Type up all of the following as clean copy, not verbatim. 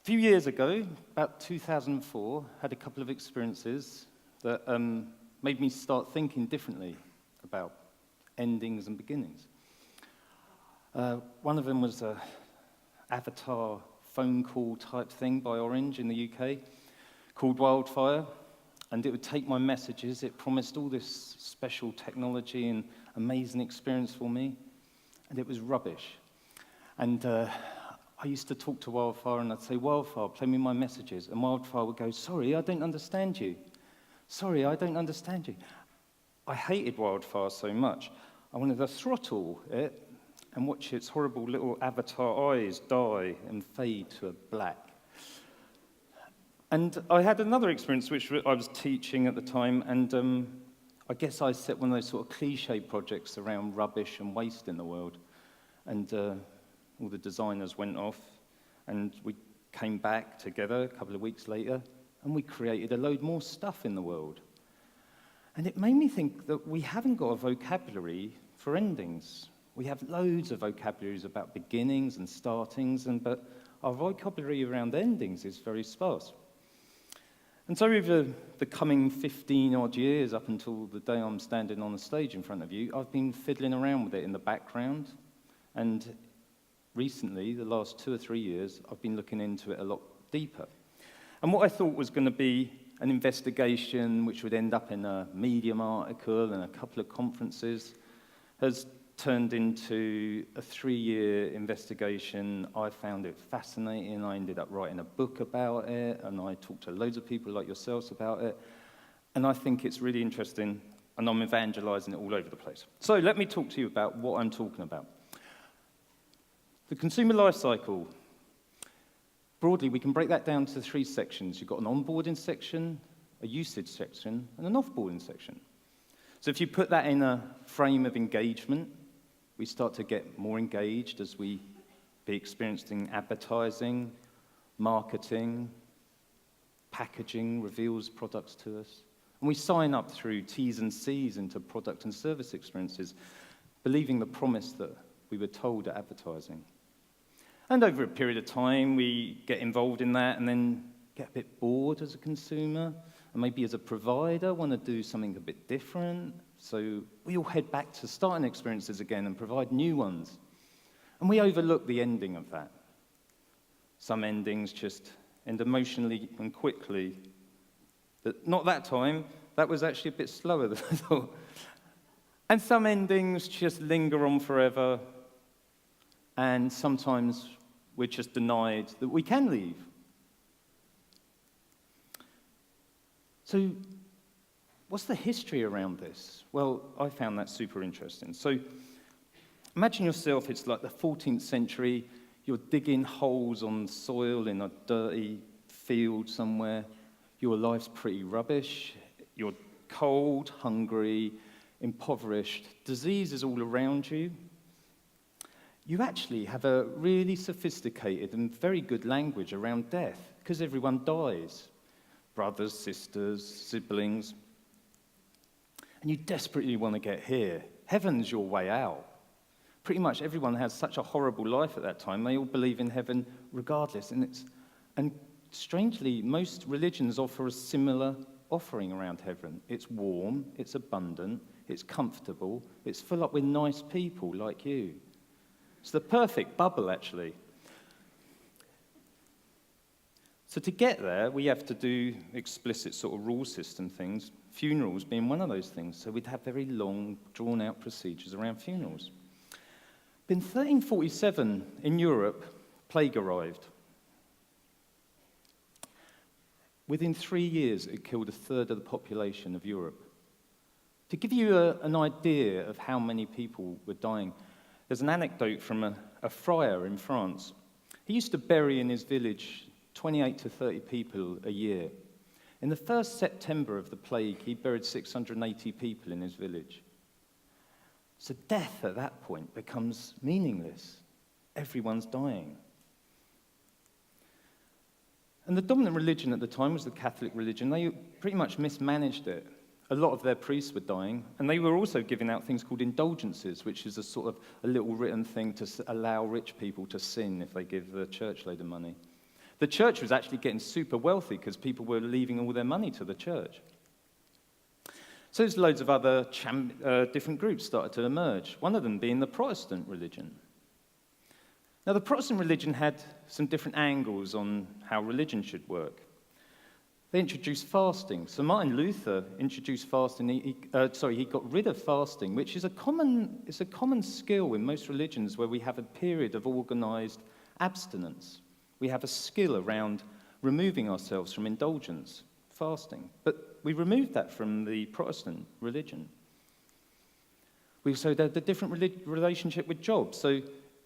A few years ago, about 2004, had a couple of experiences that made me start thinking differently about endings and beginnings. One of them was an avatar phone call type thing by Orange in the UK called Wildfire, and it would take my messages. It promised all this special technology and amazing experience for me, and it was rubbish. And I used to talk to Wildfire, and I'd say, "Wildfire, play me my messages." And Wildfire would go, "Sorry, I don't understand you. Sorry, I don't understand you." I hated Wildfire so much, I wanted to throttle it and watch its horrible little avatar eyes die and fade to a black. And I had another experience, which I was teaching at the time, and I guess I set one of those sort of cliche projects around rubbish and waste in the world. And all the designers went off, and we came back together a couple of weeks later, and we created a load more stuff in the world. And it made me think that we haven't got a vocabulary for endings. We have loads of vocabularies about beginnings and startings, but our vocabulary around endings is very sparse. And so over the coming 15-odd years, up until the day I'm standing on the stage in front of you, I've been fiddling around with it in the background, and recently, the last 2 or 3 years, I've been looking into it a lot deeper. And what I thought was going to be an investigation which would end up in a Medium article and a couple of conferences has turned into a 3-year investigation. I found it fascinating. I ended up writing a book about it, and I talked to loads of people like yourselves about it. And I think it's really interesting, and I'm evangelizing it all over the place. So let me talk to you about what I'm talking about. The consumer life cycle, broadly, we can break that down to 3 sections. You've got an onboarding section, a usage section, and an offboarding section. So if you put that in a frame of engagement, we start to get more engaged as we be experiencing advertising, marketing, packaging reveals products to us. And we sign up through T's and C's into product and service experiences, believing the promise that we were told at advertising. And over a period of time, we get involved in that and then get a bit bored as a consumer, and maybe as a provider want to do something a bit different. So we all head back to starting experiences again and provide new ones. And we overlook the ending of that. Some endings just end emotionally and quickly. But not that time. That was actually a bit slower than I thought. And some endings just linger on forever. And sometimes we're just denied that we can leave. So what's the history around this? Well, I found that super interesting. So imagine yourself, it's like the 14th century, you're digging holes on soil in a dirty field somewhere, your life's pretty rubbish, you're cold, hungry, impoverished, disease is all around you. You actually have a really sophisticated and very good language around death, because everyone dies. Brothers, sisters, siblings. And you desperately want to get here. Heaven's your way out. Pretty much everyone has such a horrible life at that time. They all believe in heaven regardless. And strangely, most religions offer a similar offering around heaven. It's warm, it's abundant, it's comfortable, it's full up with nice people like you. It's the perfect bubble, actually. So to get there, we have to do explicit sort of rule system things, funerals being one of those things. So we'd have very long, drawn-out procedures around funerals. In 1347, in Europe, plague arrived. Within 3 years, it killed 1/3 of the population of Europe. To give you an idea of how many people were dying, there's an anecdote from a friar in France. He used to bury in his village 28 to 30 people a year. In the first September of the plague, he buried 680 people in his village. So death at that point becomes meaningless. Everyone's dying. And the dominant religion at the time was the Catholic religion. They pretty much mismanaged it. A lot of their priests were dying, and they were also giving out things called indulgences, which is a sort of a little written thing to allow rich people to sin if they give the church a load of money. The church was actually getting super wealthy because people were leaving all their money to the church. So there's loads of other different groups started to emerge, one of them being the Protestant religion. Now, the Protestant religion had some different angles on how religion should work. They introduced fasting. So Martin Luther introduced fasting. He got rid of fasting, which is a common skill in most religions where we have a period of organized abstinence. We have a skill around removing ourselves from indulgence, fasting. But we removed that from the Protestant religion. We also had a different relationship with jobs. So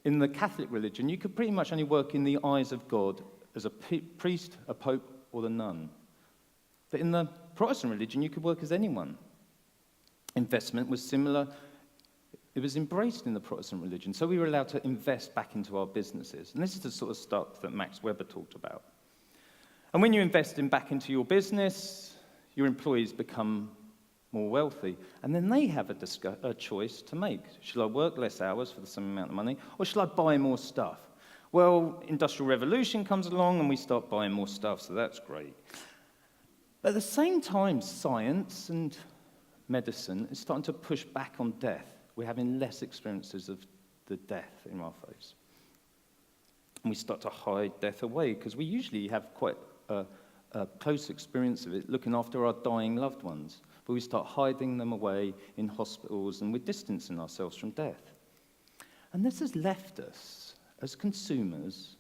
in the Catholic religion, you could pretty much only work in the eyes of God as a priest, a pope, or the nun. But in the Protestant religion, you could work as anyone. Investment was similar. It was embraced in the Protestant religion, so we were allowed to invest back into our businesses. And this is the sort of stuff that Max Weber talked about. And when you invest back into your business, your employees become more wealthy, and then they have a choice to make. Shall I work less hours for the same amount of money, or shall I buy more stuff? Well, Industrial Revolution comes along, and we start buying more stuff, so that's great. But at the same time, science and medicine is starting to push back on death. We're having less experiences of the death in our face. And we start to hide death away, because we usually have quite a close experience of it, looking after our dying loved ones. But we start hiding them away in hospitals, and we're distancing ourselves from death. And this has left us, as consumers,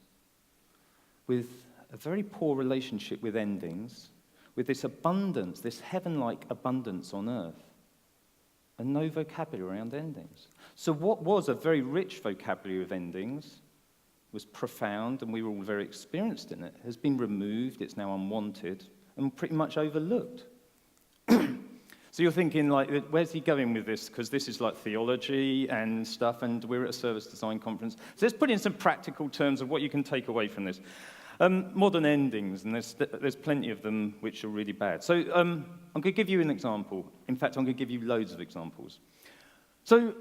with a very poor relationship with endings, with this abundance, this heaven-like abundance on earth, and no vocabulary around endings. So what was a very rich vocabulary of endings, was profound, and we were all very experienced in it, has been removed, it's now unwanted, and pretty much overlooked. So you're thinking, like, where's he going with this? Because this is like theology and stuff, and we're at a service design conference. So let's put in some practical terms of what you can take away from this. Modern endings, and there's plenty of them which are really bad. So I'm going to give you an example. In fact, I'm going to give you loads of examples. So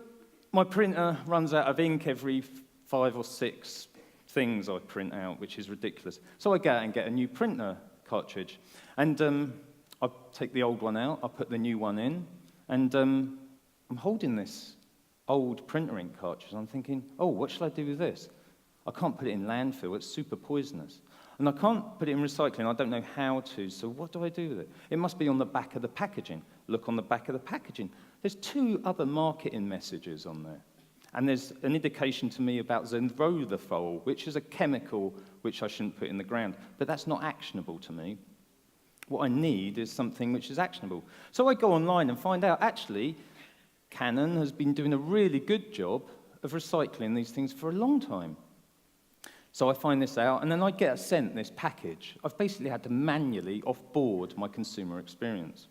my printer runs out of ink every 5 or 6 things I print out, which is ridiculous. So I go out and get a new printer cartridge. And I take the old one out, I put the new one in, and I'm holding this old printer ink cartridge. I'm thinking, oh, what shall I do with this? I can't put it in landfill, it's super poisonous. And I can't put it in recycling, I don't know how to, so what do I do with it? It must be on the back of the packaging. Look on the back of the packaging. There's 2 other marketing messages on there. And there's an indication to me about zenrothafol, which is a chemical which I shouldn't put in the ground. But that's not actionable to me. What I need is something which is actionable. So I go online and find out, actually, Canon has been doing a really good job of recycling these things for a long time. So I find this out, and then I get sent this package. I've basically had to manually offboard my consumer experience.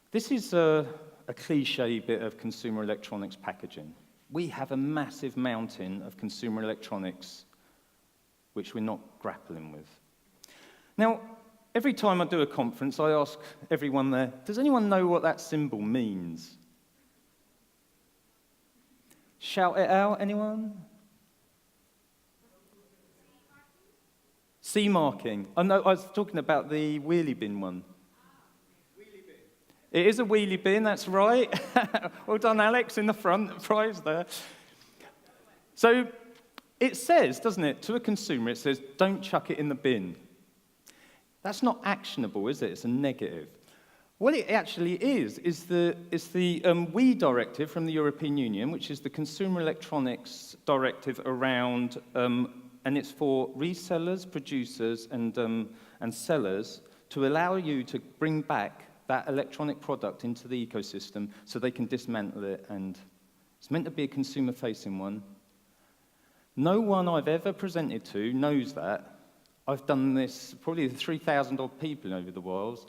This is a cliche bit of consumer electronics packaging. We have a massive mountain of consumer electronics which we're not grappling with. Now, every time I do a conference, I ask everyone there, does anyone know what that symbol means? Shout it out, anyone? C marking. Oh, no, I was talking about the wheelie bin one. Wheelie bin. It is a wheelie bin, that's right. Well done, Alex, in the front, prize there. So it says, doesn't it, to a consumer, it says, don't chuck it in the bin. That's not actionable, is it? It's a negative. What it actually is the WE directive from the European Union, which is the Consumer Electronics Directive around, and it's for resellers, producers, and sellers to allow you to bring back that electronic product into the ecosystem so they can dismantle it, and it's meant to be a consumer-facing one. No one I've ever presented to knows that. I've done this, probably 3,000 odd people over the whiles.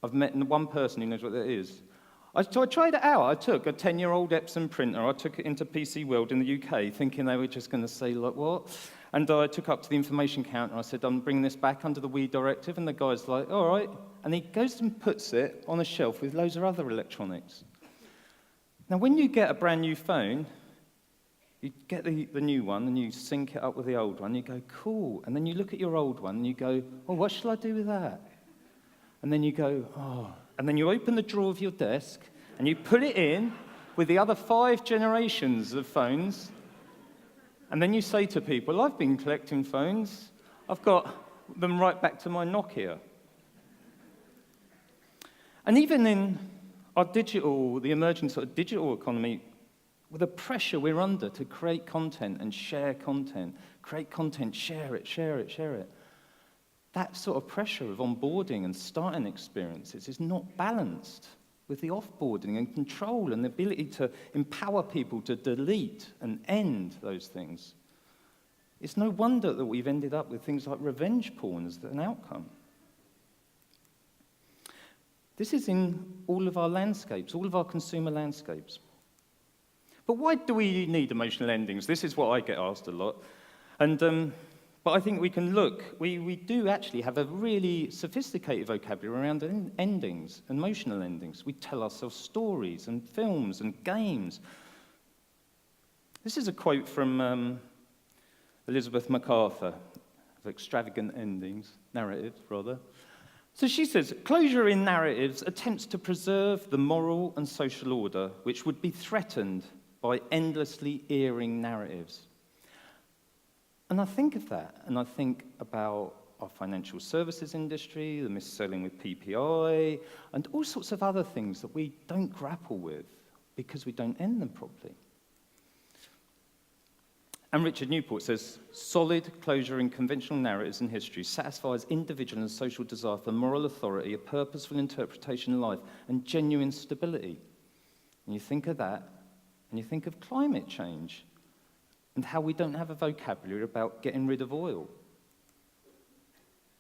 I've met one person who knows what that is. So I tried it out. I took a 10-year-old Epson printer. I took it into PC World in the UK, thinking they were just going to say, like, what? And I took up to the information counter. I said, I'm bringing this back under the WE directive. And the guy's like, all right. And he goes and puts it on a shelf with loads of other electronics. Now, when you get a brand new phone, You get the new one and you sync it up with the old one. You go, cool. And then you look at your old one and you go, oh, what shall I do with that? And then you go, oh. And then you open the drawer of your desk and you put it in with the other 5 generations of phones. And then you say to people, I've been collecting phones. I've got them right back to my Nokia. And even in our the emerging sort of digital economy, with the pressure we're under to create content and share content, create content, share it, share it, share it, that sort of pressure of onboarding and starting experiences is not balanced with the offboarding and control and the ability to empower people to delete and end those things. It's no wonder that we've ended up with things like revenge porn as an outcome. This is in all of our landscapes, all of our consumer landscapes. But why do we need emotional endings? This is what I get asked a lot. But I think we can look. We do actually have a really sophisticated vocabulary around endings, emotional endings. We tell ourselves stories and films and games. This is a quote from Elizabeth MacArthur, of Extravagant Endings, narratives, rather. So she says, closure in narratives attempts to preserve the moral and social order which would be threatened by endlessly airing narratives. And I think of that, and I think about our financial services industry, the mis-selling with PPI, and all sorts of other things that we don't grapple with because we don't end them properly. And Richard Newport says, solid closure in conventional narratives and history satisfies individual and social desire for moral authority, a purposeful interpretation of life, and genuine stability. And you think of that, and you think of climate change, and how we don't have a vocabulary about getting rid of oil.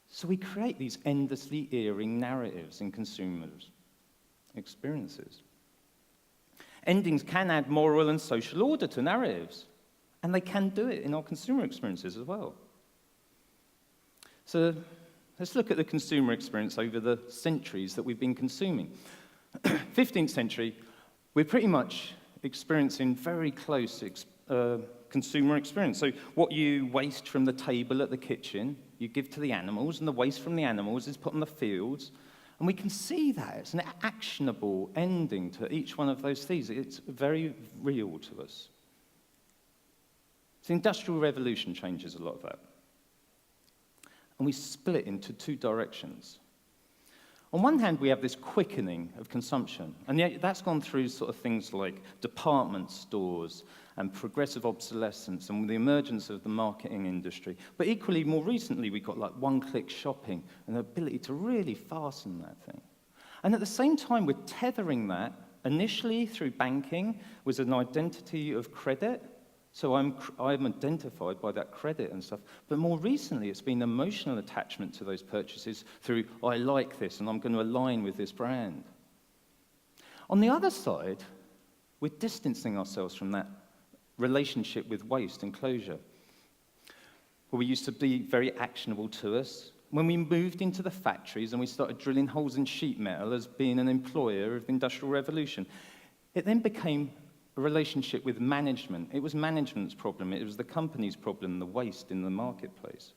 So we create these endlessly airing narratives in consumers' experiences. Endings can add moral and social order to narratives, and they can do it in our consumer experiences as well. So let's look at the consumer experience over the centuries that we've been consuming. 15th century, we're pretty much experiencing very close consumer experience. So what you waste from the table at the kitchen, you give to the animals, and the waste from the animals is put on the fields. And we can see that. It's an actionable ending to each one of those things. It's very real to us. The Industrial Revolution changes a lot of that. And we split into 2 directions. On one hand, we have this quickening of consumption, and yet that's gone through sort of things like department stores and progressive obsolescence and the emergence of the marketing industry. But equally, more recently, we got like one-click shopping and the ability to really fasten that thing. And at the same time, we're tethering that initially through banking with an identity of credit. So I'm identified by that credit and stuff. But more recently, it's been emotional attachment to those purchases through, I like this and I'm going to align with this brand. On the other side, we're distancing ourselves from that relationship with waste and closure. Well, we used to be very actionable to us. When we moved into the factories and we started drilling holes in sheet metal as being an employer of the Industrial Revolution, it then became a relationship with management. It was management's problem. It was the company's problem, the waste in the marketplace.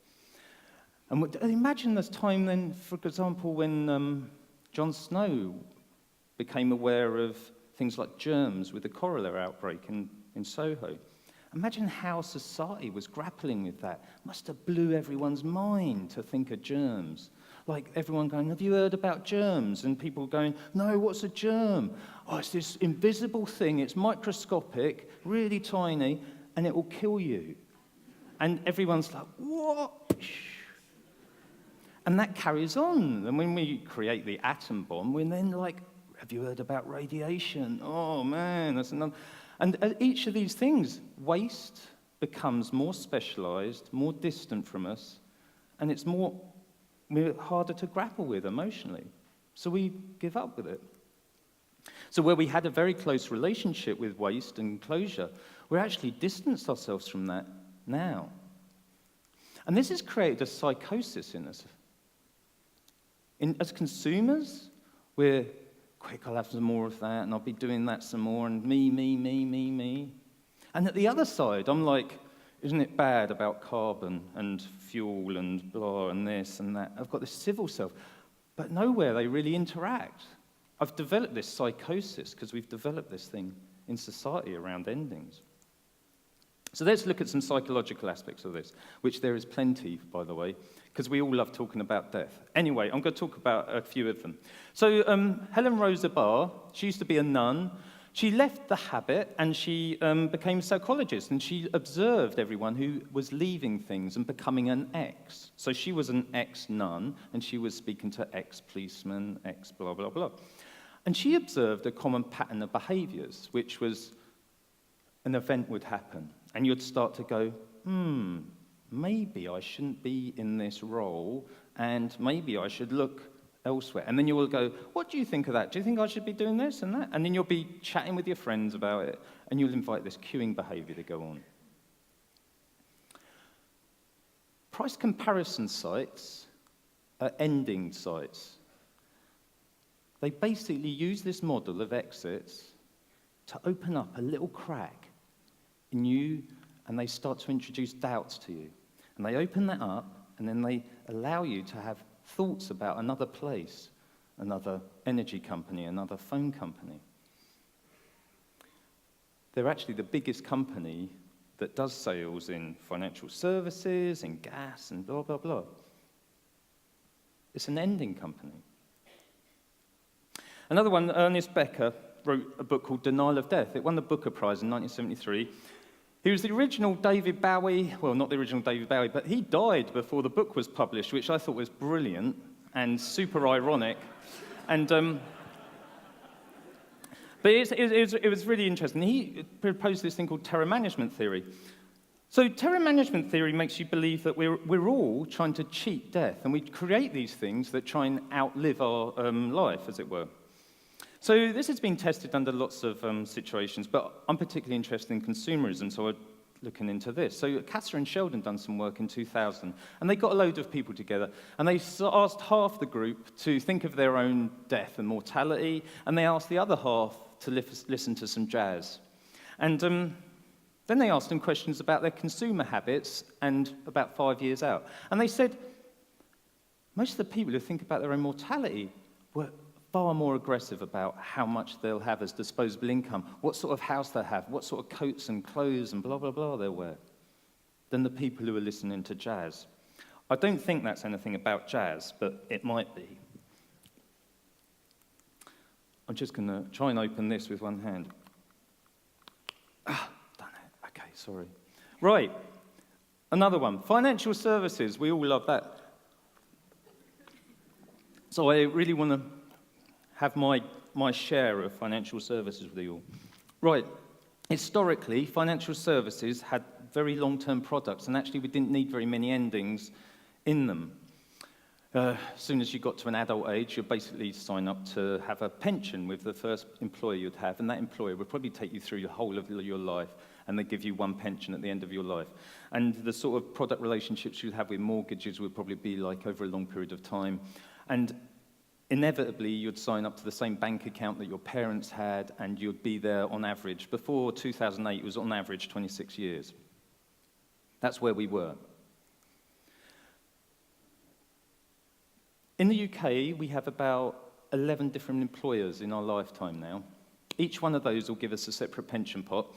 And imagine this time then, for example, when Jon Snow became aware of things like germs with the cholera outbreak in Soho. Imagine how society was grappling with that. Must have blew everyone's mind to think of germs. Like everyone going, have you heard about germs? And people going, no, what's a germ? Oh, it's this invisible thing, it's microscopic, really tiny, and it will kill you. And everyone's like, what? And that carries on. And when we create the atom bomb, we're then like, have you heard about radiation? Oh man, that's another. And at each of these things, waste becomes more specialized, more distant from us, and it's harder to grapple with emotionally. So we give up with it. So where we had a very close relationship with waste and closure, we're actually distanced ourselves from that now. And this has created a psychosis in us. As consumers, we're quick, I'll have some more of that, and I'll be doing that some more, and me. And at the other side, I'm like, isn't it bad about carbon and fuel and blah and this and that? I've got this civil self, but nowhere they really interact. I've developed this psychosis because we've developed this thing in society around endings. So let's look at some psychological aspects of this, which there is plenty, by the way, because we all love talking about death. Anyway, I'm going to talk about a few of them. So Helen Rosa Barr, she used to be a nun. She left the habit and she became a psychologist, and she observed everyone who was leaving things and becoming an ex. So she was an ex-nun, and she was speaking to ex-policemen, ex-blah, blah, blah. And she observed a common pattern of behaviors, which was an event would happen, and you'd start to go, maybe I shouldn't be in this role, and maybe I should look elsewhere. And then you will go, what do you think of that? Do you think I should be doing this and that? And then you'll be chatting with your friends about it, and you'll invite this queuing behavior to go on. Price comparison sites are ending sites. They basically use this model of exits to open up a little crack in you, and they start to introduce doubts to you. And they open that up, and then they allow you to have thoughts about another place, another energy company, another phone company. They're actually the biggest company that does sales in financial services, in gas, and blah, blah, blah. It's an ending company. Another one, Ernest Becker, wrote a book called Denial of Death. It won the Booker Prize in 1973. He was the original David Bowie, well, not the original David Bowie, but he died before the book was published, which I thought was brilliant and super ironic. And but it was really interesting. He proposed this thing called terror management theory. So terror management theory makes you believe that we're all trying to cheat death, and we create these things that try and outlive our life, as it were. So this has been tested under lots of situations, but I'm particularly interested in consumerism, so I'm looking into this. So Catherine Sheldon done some work in 2000, and they got a load of people together, and they asked half the group to think of their own death and mortality, and they asked the other half to listen to some jazz. And then they asked them questions about their consumer habits and about 5 years out. And they said most of the people who think about their own mortality were far more aggressive about how much they'll have as disposable income, what sort of house they'll have, what sort of coats and clothes and blah, blah, blah they'll wear, than the people who are listening to jazz. I don't think that's anything about jazz, but it might be. I'm just going to try and open this with one hand. Done it. Okay, sorry. Right, another one. Financial services, we all love that. So I really want to have my share of financial services with you all. Right, historically, financial services had very long-term products, and actually we didn't need very many endings in them. As soon as you got to an adult age, you'd basically sign up to have a pension with the first employer you'd have, and that employer would probably take you through the whole of your life, and they'd give you one pension at the end of your life. And the sort of product relationships you'd have with mortgages would probably be like over a long period of time. And inevitably, you'd sign up to the same bank account that your parents had, and you'd be there on average. Before 2008, it was on average 26 years. That's where we were. In the UK, we have about 11 different employers in our lifetime now. Each one of those will give us a separate pension pot.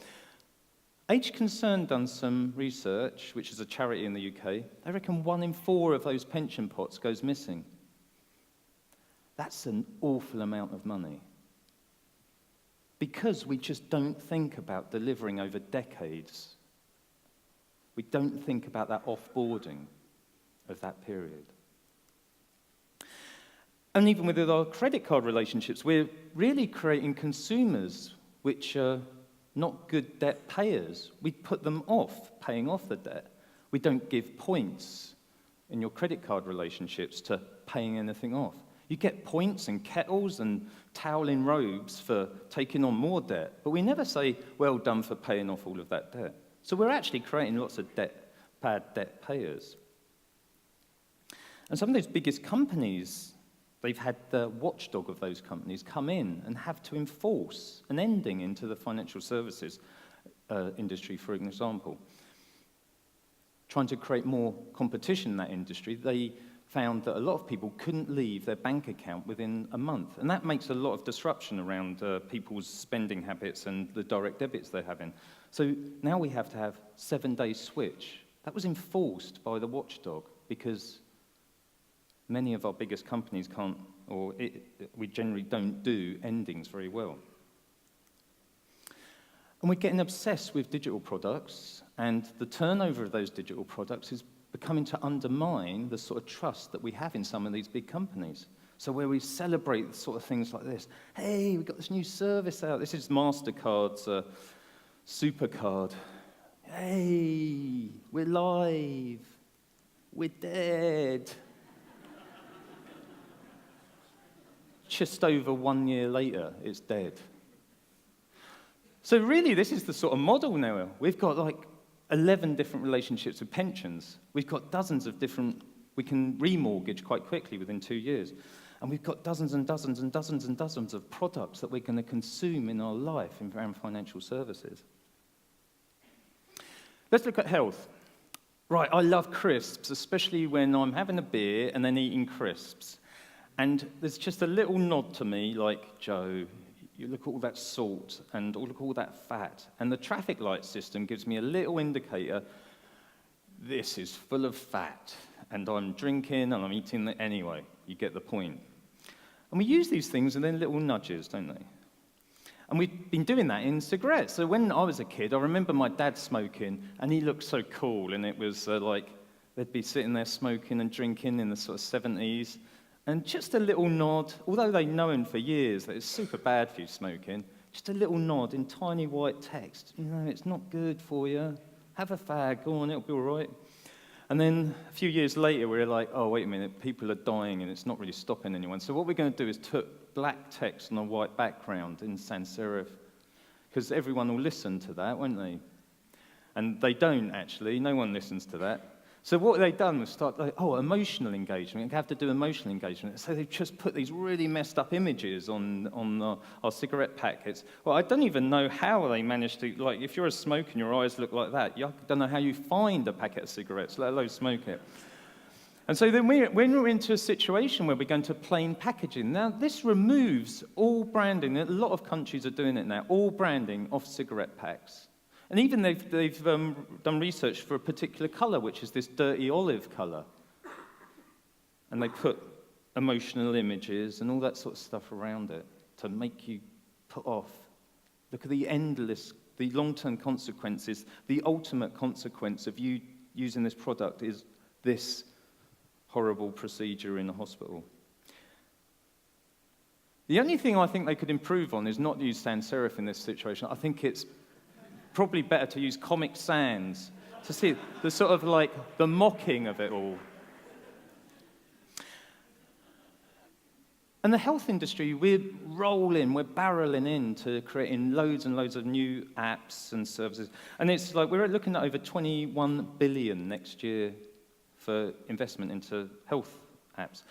Age Concern done some research, which is a charity in the UK. They reckon 1 in 4 of those pension pots goes missing. That's an awful amount of money. Because we just don't think about delivering over decades. We don't think about that offboarding of that period. And even with our credit card relationships, we're really creating consumers which are not good debt payers. We put them off paying off the debt. We don't give points in your credit card relationships to paying anything off. You get points and kettles and toweling robes for taking on more debt, but we never say, well done for paying off all of that debt. So we're actually creating lots of bad debt payers. And some of those biggest companies, they've had the watchdog of those companies come in and have to enforce an ending into the financial services industry, for example. Trying to create more competition in that industry, they found that a lot of people couldn't leave their bank account within a month. And that makes a lot of disruption around people's spending habits and the direct debits they're having. So now we have to have 7-day switch. That was enforced by the watchdog because many of our biggest companies can't, or we generally don't do endings very well. And we're getting obsessed with digital products, and the turnover of those digital products is becoming to undermine the sort of trust that we have in some of these big companies. So where we celebrate sort of things like this, hey, we've got this new service out. This is MasterCard's Supercard. Hey, we're live. We're dead. Just over 1 year later, it's dead. So really, this is the sort of model now. We've got like 11 different relationships with pensions. We've got dozens of different, we can remortgage quite quickly within 2 years. And we've got dozens and dozens and dozens and dozens of products that we're going to consume in our life around financial services. Let's look at health. Right, I love crisps, especially when I'm having a beer and then eating crisps. And there's just a little nod to me, like, Joe, you look at all that salt and look at all that fat. And the traffic light system gives me a little indicator, this is full of fat. And I'm drinking and I'm eating it anyway. You get the point. And we use these things and then little nudges, don't they? And we've been doing that in cigarettes. So when I was a kid, I remember my dad smoking, and he looked so cool. And it was like they'd be sitting there smoking and drinking in the sort of 70s. And just a little nod, although they've known for years that it's super bad for you smoking, just a little nod in tiny white text. You know, it's not good for you. Have a fag, go on, it'll be all right. And then a few years later, we were like, oh, wait a minute, people are dying and it's not really stopping anyone. So what we're going to do is put black text on a white background in sans serif, because everyone will listen to that, won't they? And they don't, actually. No one listens to that. So what they've done was start, like, emotional engagement. You have to do emotional engagement. So they've just put these really messed up images on our cigarette packets. Well, I don't even know how they managed to, like, if you're a smoker and your eyes look like that, I don't know how you find a packet of cigarettes, let alone smoke it. And so then we're into a situation where we're going to plain packaging. Now, this removes all branding. A lot of countries are doing it now, all branding off cigarette packs. And even they've done research for a particular color, which is this dirty olive color. And they put emotional images and all that sort of stuff around it to make you put off. Look at the long-term consequences. The ultimate consequence of you using this product is this horrible procedure in a hospital. The only thing I think they could improve on is not use sans serif in this situation. I think it's probably better to use Comic Sans to see the sort of like the mocking of it all. And the health industry, we're barreling into creating loads and loads of new apps and services. And it's like we're looking at over 21 billion next year for investment into health apps.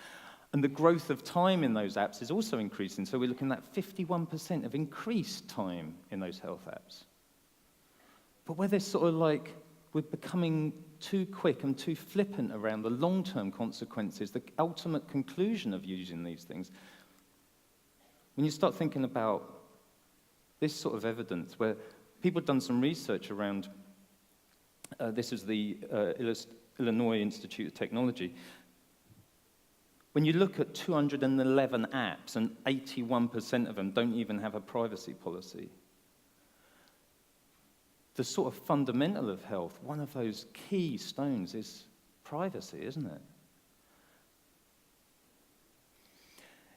And the growth of time in those apps is also increasing. So we're looking at 51% of increased time in those health apps. But where there's sort of like, we're becoming too quick and too flippant around the long-term consequences, the ultimate conclusion of using these things. When you start thinking about this sort of evidence, where people have done some research around, this is the Illinois Institute of Technology. When you look at 211 apps, and 81% of them don't even have a privacy policy, the sort of fundamental of health, one of those key stones is privacy, isn't it?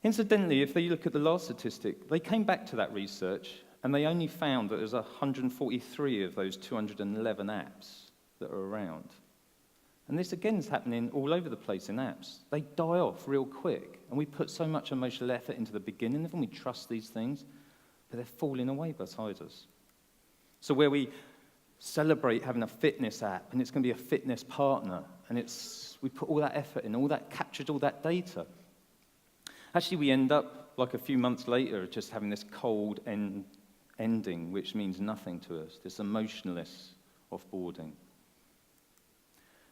Incidentally, if you look at the last statistic, they came back to that research and they only found that there's 143 of those 211 apps that are around. And this again is happening all over the place in apps. They die off real quick, and we put so much emotional effort into the beginning, and we trust these things, but they're falling away beside us. So where we celebrate having a fitness app, and it's going to be a fitness partner, and we put all that effort in, captured all that data. Actually, we end up, like a few months later, just having this cold ending, which means nothing to us, this emotionless offboarding.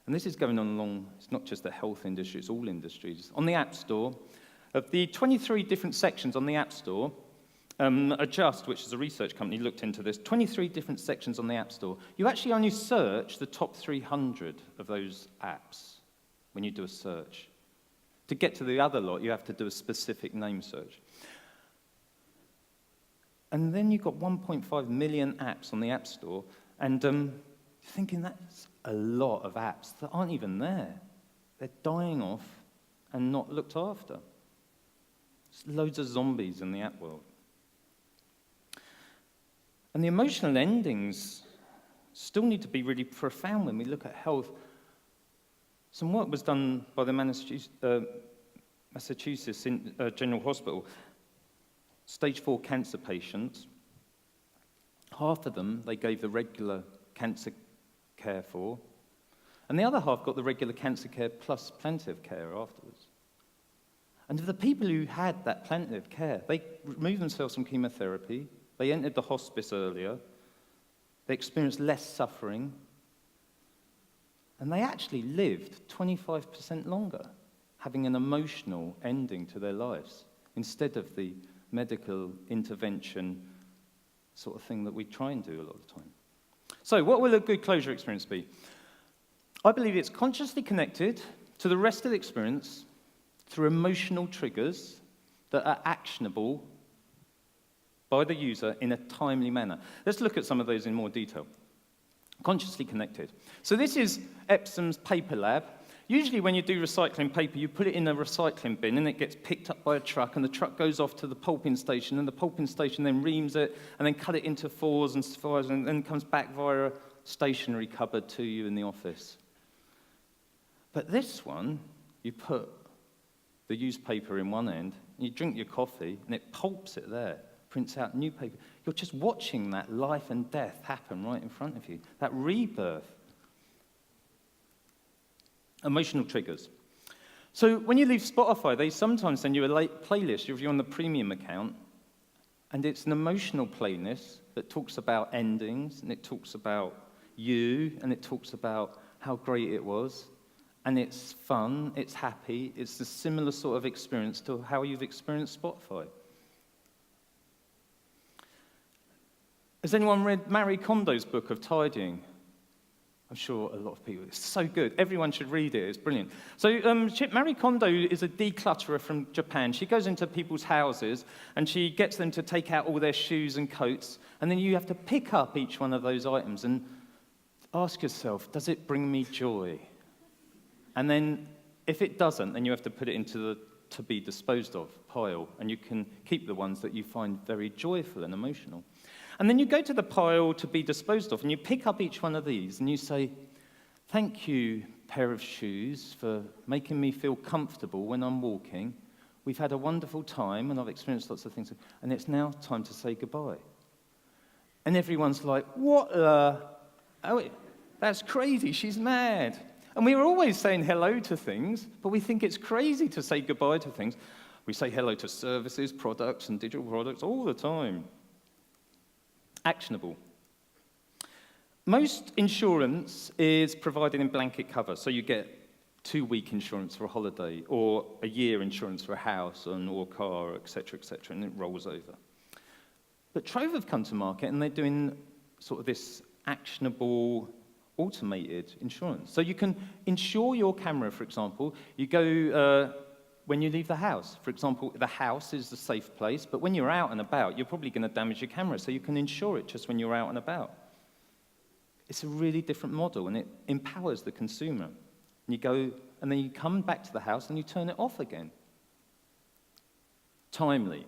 And this is going on along, it's not just the health industry, it's all industries. On the App Store, of the 23 different sections on the App Store, Adjust, which is a research company, looked into this, 23 different sections on the App Store. You actually only search the top 300 of those apps when you do a search. To get to the other lot, you have to do a specific name search. And then you've got 1.5 million apps on the App Store, and you're thinking that's a lot of apps that aren't even there. They're dying off and not looked after. There's loads of zombies in the app world. And the emotional endings still need to be really profound when we look at health. Some work was done by the Massachusetts General Hospital. Stage 4 cancer patients, half of them they gave the regular cancer care for, and the other half got the regular cancer care plus palliative care afterwards. And of the people who had that palliative care, they removed themselves from chemotherapy, they entered the hospice earlier, they experienced less suffering, and they actually lived 25% longer, having an emotional ending to their lives, instead of the medical intervention sort of thing that we try and do a lot of the time. So what will a good closure experience be? I believe it's consciously connected to the rest of the experience through emotional triggers that are actionable by the user in a timely manner. Let's look at some of those in more detail. Consciously connected. So this is Epsom's paper lab. Usually when you do recycling paper, you put it in a recycling bin and it gets picked up by a truck, and the truck goes off to the pulping station, and the pulping station then reams it and then cut it into fours and fives, and then comes back via a stationary cupboard to you in the office. But this one, you put the used paper in one end, and you drink your coffee, and it pulps it there, prints out new paper. You're just watching that life and death happen right in front of you, that rebirth. Emotional triggers. So when you leave Spotify, they sometimes send you a late playlist if you're on the premium account, and it's an emotional playlist that talks about endings, and it talks about you, and it talks about how great it was, and it's fun, it's happy, it's a similar sort of experience to how you've experienced Spotify. Has anyone read Marie Kondo's book of tidying? I'm sure a lot of people. It's so good. Everyone should read it. It's brilliant. So Marie Kondo is a declutterer from Japan. She goes into people's houses and she gets them to take out all their shoes and coats, and then you have to pick up each one of those items and ask yourself, does it bring me joy? And then if it doesn't, then you have to put it into the to be disposed of pile, and you can keep the ones that you find very joyful and emotional. And then you go to the pile to be disposed of, and you pick up each one of these, and you say, thank you, pair of shoes, for making me feel comfortable when I'm walking. We've had a wonderful time, and I've experienced lots of things, and it's now time to say goodbye. And everyone's like, what the? Oh, that's crazy, she's mad. And we were always saying hello to things, but we think it's crazy to say goodbye to things. We say hello to services, products, and digital products all the time. Actionable. Most insurance is provided in blanket cover, so you get 2-week insurance for a holiday, or a year insurance for a house or a car, etc., and it rolls over. But Trove have come to market, and they're doing sort of this actionable, automated insurance. So you can insure your camera, for example. You go when you leave the house. For example, the house is a safe place, but when you're out and about, you're probably going to damage your camera, so you can insure it just when you're out and about. It's a really different model, and it empowers the consumer. And you go, and then you come back to the house, and you turn it off again. Timely.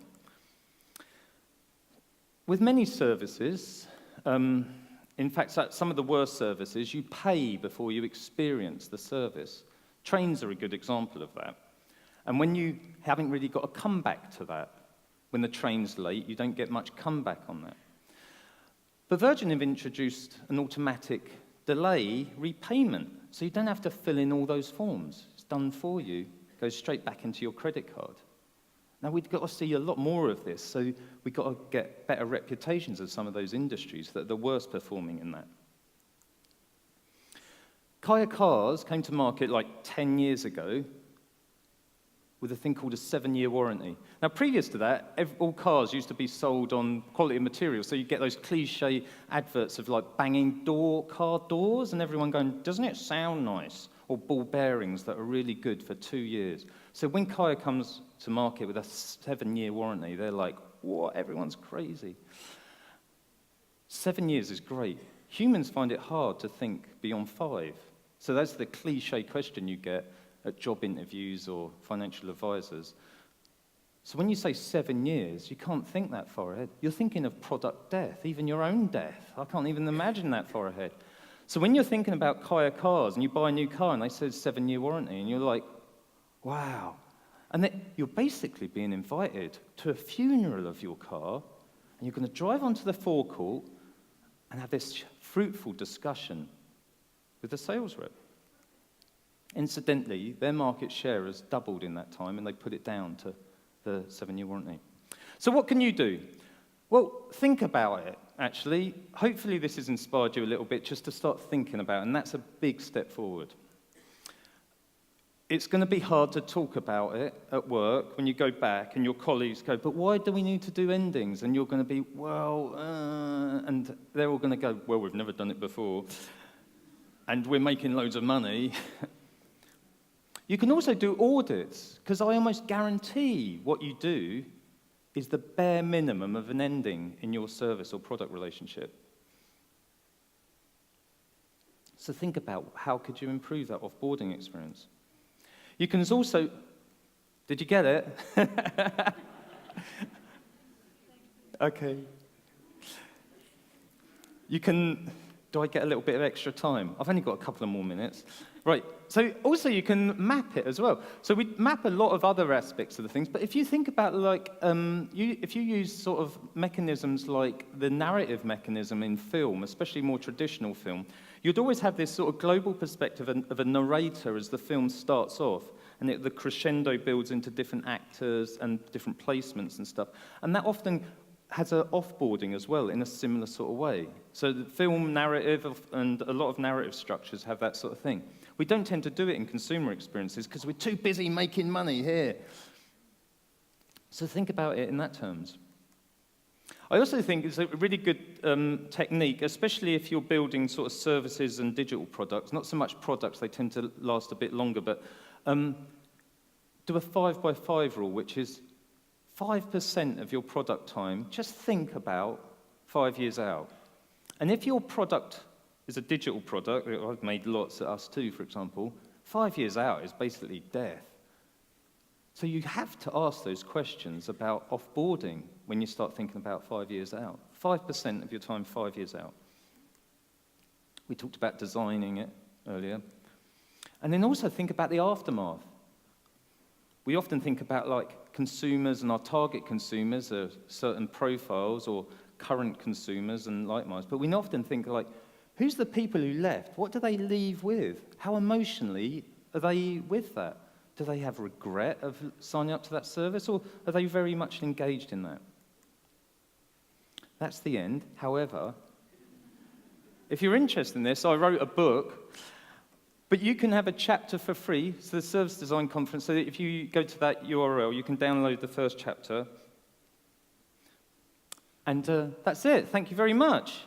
With many services, in fact, some of the worst services, you pay before you experience the service. Trains are a good example of that. And when you haven't really got a comeback to that, when the train's late, you don't get much comeback on that. But Virgin have introduced an automatic delay repayment, so you don't have to fill in all those forms. It's done for you. It goes straight back into your credit card. Now, we've got to see a lot more of this, so we've got to get better reputations of some of those industries that are the worst performing in that. Kaya cars came to market like 10 years ago with a thing called a 7-year warranty. Now, previous to that, all cars used to be sold on quality of material, so you get those cliche adverts of like banging car doors and everyone going, doesn't it sound nice? Or ball bearings that are really good for 2 years. So when Kaya comes to market with a 7-year warranty, they're like, what, everyone's crazy. 7 years is great. Humans find it hard to think beyond 5. So that's the cliche question you get at job interviews or financial advisors. So when you say 7 years, you can't think that far ahead. You're thinking of product death, even your own death. I can't even imagine that far ahead. So when you're thinking about Kaya cars and you buy a new car and they say 7-year warranty and you're like, wow. And then you're basically being invited to a funeral of your car and you're going to drive onto the forecourt and have this fruitful discussion with the sales rep. Incidentally, their market share has doubled in that time, and they put it down to the 7-year warranty. So what can you do? Well, think about it, actually. Hopefully this has inspired you a little bit just to start thinking about it, and that's a big step forward. It's going to be hard to talk about it at work when you go back and your colleagues go, but why do we need to do endings? And you're going to be, and they're all going to go, well, we've never done it before, and we're making loads of money. You can also do audits, because I almost guarantee what you do is the bare minimum of an ending in your service or product relationship. So think about how could you improve that offboarding experience. You can also, did you get it? Okay. You can, do I get a little bit of extra time? I've only got a couple of more minutes. Right, so also you can map it as well. So we map a lot of other aspects of the things, but if you think about like, if you use sort of mechanisms like the narrative mechanism in film, especially more traditional film, you'd always have this sort of global perspective of a narrator as the film starts off, and the crescendo builds into different actors and different placements and stuff. And that often has an offboarding as well in a similar sort of way. So the film narrative and a lot of narrative structures have that sort of thing. We don't tend to do it in consumer experiences because we're too busy making money here. So think about it in that terms. I also think it's a really good technique, especially if you're building sort of services and digital products. Not so much products, they tend to last a bit longer, but do a 5x5 rule, which is 5% of your product time, just think about 5 years out. And if your product is a digital product, I've made lots at Us Too, for example, 5 years out is basically death. So you have to ask those questions about offboarding when you start thinking about 5 years out. 5% of your time 5 years out. We talked about designing it earlier. And then also think about the aftermath. We often think about like consumers and our target consumers are certain profiles or current consumers and likewise, but we often think like, who's the people who left? What do they leave with? How emotionally are they with that? Do they have regret of signing up to that service, or are they very much engaged in that? That's the end. However, if you're interested in this, I wrote a book, but you can have a chapter for free. It's the Service Design Conference, so that if you go to that URL, you can download the first chapter. And that's it. Thank you very much.